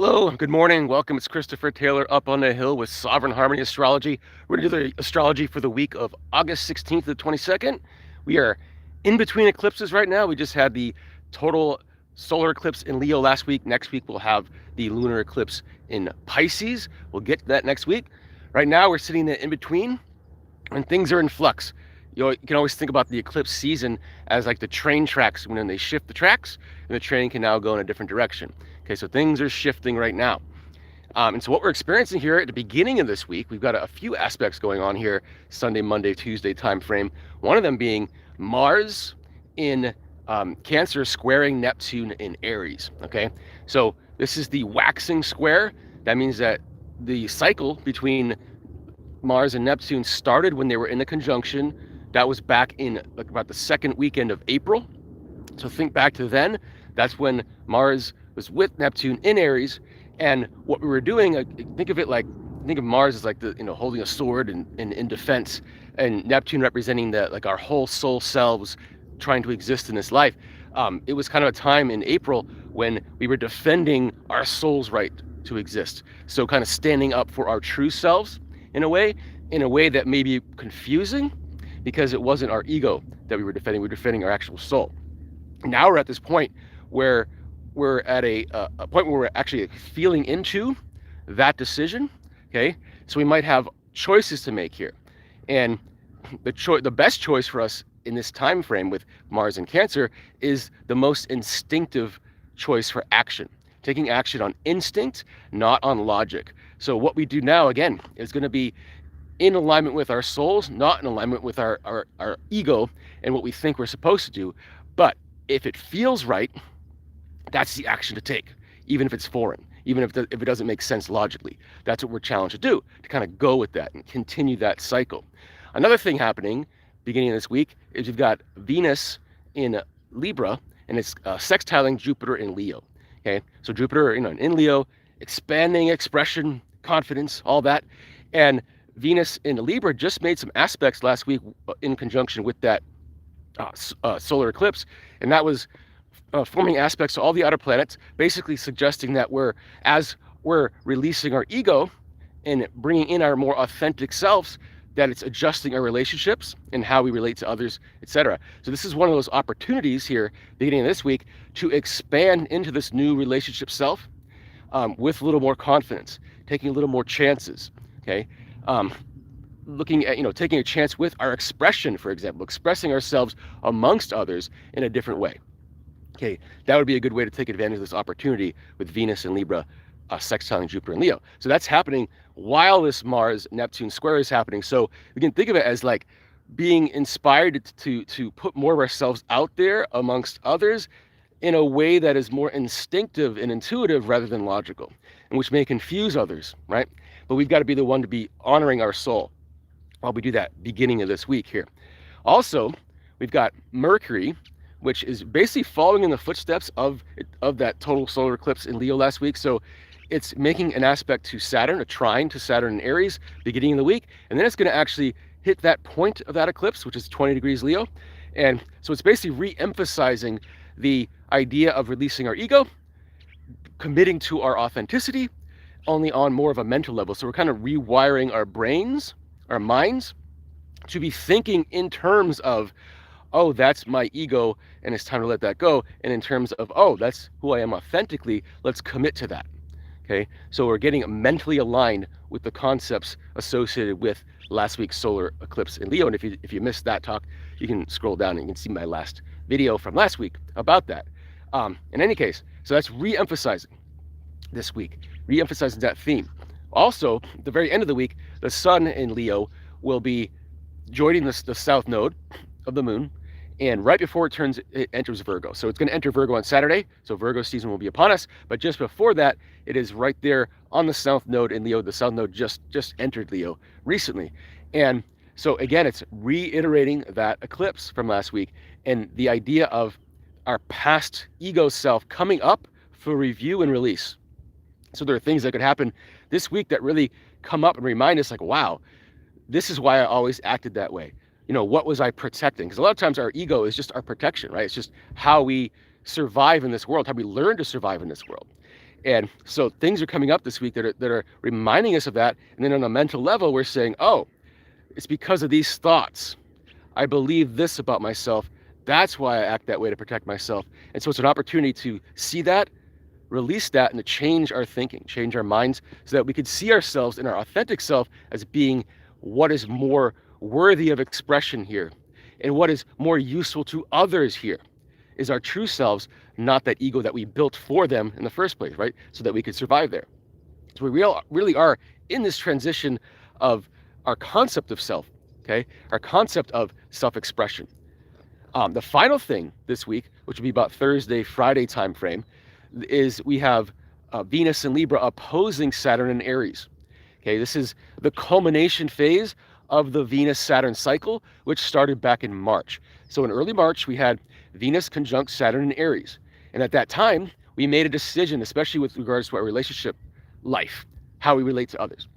Hello, good morning. Welcome. It's Christopher Taylor up on the hill with Sovereign Harmony Astrology. We're going to do the astrology for the week of August 16th to the 22nd. We are in between eclipses right now. We just had the total solar eclipse in Leo last week. Next week, we'll have the lunar eclipse in Pisces. We'll get to that next week. Right now, we're sitting in between and things are in flux. You can always think about the eclipse season as like the train tracks when they shift the tracks and the train can now go in a different direction. Okay, so things are shifting right now. And so what we're experiencing here at the beginning of this week, we've got a few aspects going on here, Sunday, Monday, Tuesday time frame. One of them being Mars in Cancer squaring Neptune in Aries, okay? So this is the waxing square. That means that the cycle between Mars and Neptune started when they were in a conjunction. That was back in like about the second weekend of April. So think back to then. That's when Mars was with Neptune in Aries, and what we were doing. Think of Mars as like holding a sword and in defense, and Neptune representing our whole soul selves trying to exist in this life. It was kind of a time in April when we were defending our soul's right to exist. So kind of standing up for our true selves in a way that may be confusing because it wasn't our ego that we were defending. We were defending our actual soul. Now we're at this point where we're at a point where we're actually feeling into that decision. Okay, so we might have choices to make here, and the best choice for us in this time frame with Mars and Cancer is the most instinctive choice for action, taking action on instinct, not on logic. So what we do now, again, is going to be in alignment with our souls, not in alignment with our ego and what we think we're supposed to do. But if it feels right, that's the action to take, even if it's foreign, even if it doesn't make sense logically. That's what we're challenged to do, to kind of go with that and continue that cycle. Another thing happening beginning of this week is you've got Venus in Libra, and it's sextiling Jupiter in Leo. Okay, so Jupiter, in Leo, expanding expression, confidence, all that, and Venus in Libra just made some aspects last week in conjunction with that solar eclipse, and that was forming aspects to all the outer planets, basically suggesting that as we're releasing our ego and bringing in our more authentic selves, that it's adjusting our relationships and how we relate to others, etc. So this is one of those opportunities here, beginning of this week, to expand into this new relationship self with a little more confidence, taking a little more chances, okay? Looking at, taking a chance with our expression, for example, expressing ourselves amongst others in a different way. Okay, that would be a good way to take advantage of this opportunity with Venus and Libra sextiling Jupiter and Leo. So that's happening while this Mars-Neptune square is happening. So we can think of it as like being inspired to put more of ourselves out there amongst others in a way that is more instinctive and intuitive rather than logical, and which may confuse others, right? But we've got to be the one to be honoring our soul while we do that beginning of this week here. Also, we've got Mercury, which is basically following in the footsteps of that total solar eclipse in Leo last week. So it's making an aspect to Saturn, a trine to Saturn in Aries, beginning of the week. And then it's going to actually hit that point of that eclipse, which is 20 degrees Leo. And so it's basically re-emphasizing the idea of releasing our ego, committing to our authenticity, only on more of a mental level. So we're kind of rewiring our brains, our minds, to be thinking in terms of, oh, that's my ego and it's time to let that go. And in terms of, oh, that's who I am authentically, let's commit to that. Okay, so we're getting mentally aligned with the concepts associated with last week's solar eclipse in Leo. And if you missed that talk, you can scroll down and you can see my last video from last week about that. In any case, so that's re-emphasizing this week, re-emphasizing that theme. Also, at the very end of the week, the sun in Leo will be joining the south node of the moon, and right before it enters Virgo. So it's going to enter Virgo on Saturday, so Virgo season will be upon us. But just before that, it is right there on the south node in Leo. The south node just entered Leo recently. And so again, it's reiterating that eclipse from last week and the idea of our past ego self coming up for review and release. So there are things that could happen this week that really come up and remind us like, wow, this is why I always acted that way. What was I protecting? Because a lot of times our ego is just our protection, right? It's just how we survive in this world, how we learn to survive in this world. And so things are coming up this week that are reminding us of that. And then on a mental level, we're saying, oh, it's because of these thoughts. I believe this about myself. That's why I act that way, to protect myself. And so it's an opportunity to see that, release that, and to change our thinking, change our minds, so that we could see ourselves in our authentic self as being what is more worthy of expression here, and what is more useful to others here is our true selves, not that ego that we built for them in the first place, right? So that we could survive there. So we really are in this transition of our concept of self, okay? Our concept of self-expression. The final thing this week, which will be about Thursday, Friday time frame, is we have Venus in Libra opposing Saturn in Aries. Okay, this is the culmination phase of the Venus-Saturn cycle, which started back in March. So in early March, we had Venus conjunct Saturn in Aries. And at that time, we made a decision, especially with regards to our relationship life, how we relate to others.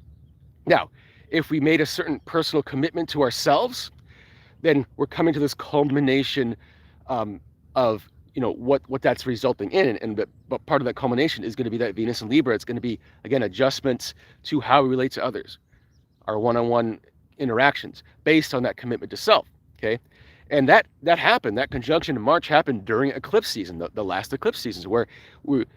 Now, if we made a certain personal commitment to ourselves, then we're coming to this culmination of what that's resulting in, but part of that culmination is going to be that Venus and Libra. It's going to be, again, adjustments to how we relate to others, our one-on-one interactions based on that commitment to self. Okay, and that happened. That conjunction in March happened during eclipse season, the last eclipse seasons, where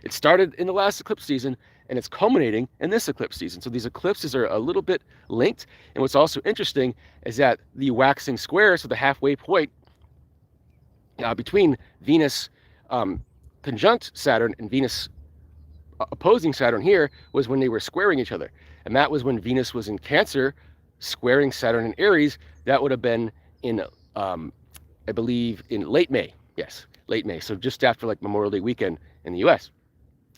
it started in the last eclipse season and it's culminating in this eclipse season. So these eclipses are a little bit linked. And what's also interesting is that the waxing square, so the halfway point between Venus conjunct Saturn and Venus opposing Saturn here, was when they were squaring each other. And that was when Venus was in Cancer squaring Saturn in Aries. That would have been in, I believe, in late May. Yes, late May. So just after like Memorial Day weekend in the US.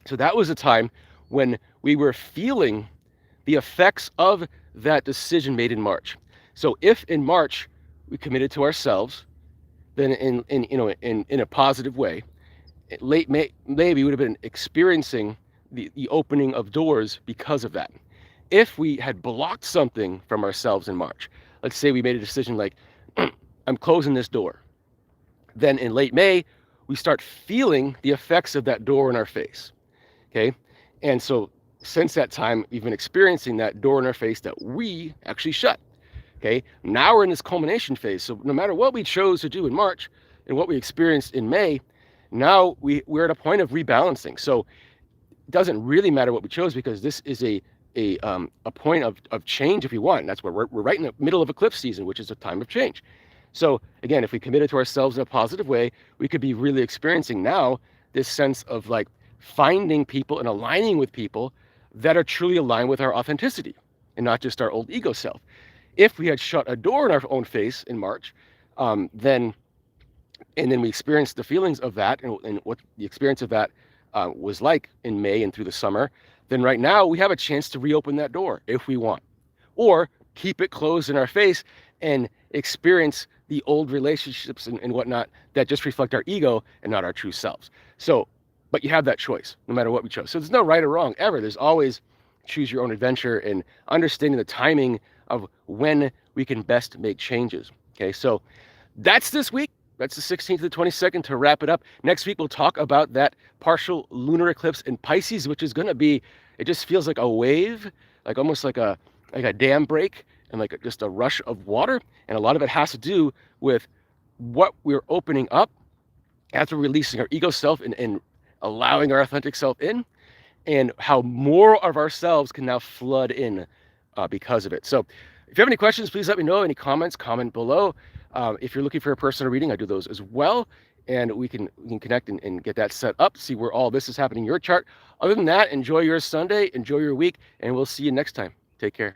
So that was a time when we were feeling the effects of that decision made in March. So if in March we committed to ourselves, then in a positive way, late May we would have been experiencing the opening of doors because of that. If we had blocked something from ourselves in March, let's say we made a decision like, I'm closing this door, then in late May we start feeling the effects of that door in our face. Okay, and so since that time we've been experiencing that door in our face that we actually shut. Okay, now we're in this culmination phase. So no matter what we chose to do in March and what we experienced in May, now we're at a point of rebalancing. So it doesn't really matter what we chose, because this is a point of change if we want. And that's where we're right in the middle of eclipse season, which is a time of change. So again, if we committed to ourselves in a positive way, we could be really experiencing now this sense of like finding people and aligning with people that are truly aligned with our authenticity and not just our old ego self. If we had shut a door in our own face in March, then we experienced the feelings of that and what the experience of that was like in May and through the summer, then right now we have a chance to reopen that door if we want, or keep it closed in our face and experience the old relationships and whatnot that just reflect our ego and not our true selves. So, but you have that choice no matter what we chose. So there's no right or wrong ever. There's always choose your own adventure and understanding the timing of when we can best make changes. Okay, so that's this week. That's the 16th to the 22nd to wrap it up. Next week, we'll talk about that partial lunar eclipse in Pisces, which is going to be, it just feels like a wave, like almost like a dam break and like just a rush of water. And a lot of it has to do with what we're opening up after releasing our ego self and allowing our authentic self in, and how more of ourselves can now flood in because of it. So if you have any questions, please let me know. Any comments, comment below. If you're looking for a personal reading, I do those as well. And we can connect and get that set up, see where all this is happening in your chart. Other than that, enjoy your Sunday, enjoy your week, and we'll see you next time. Take care.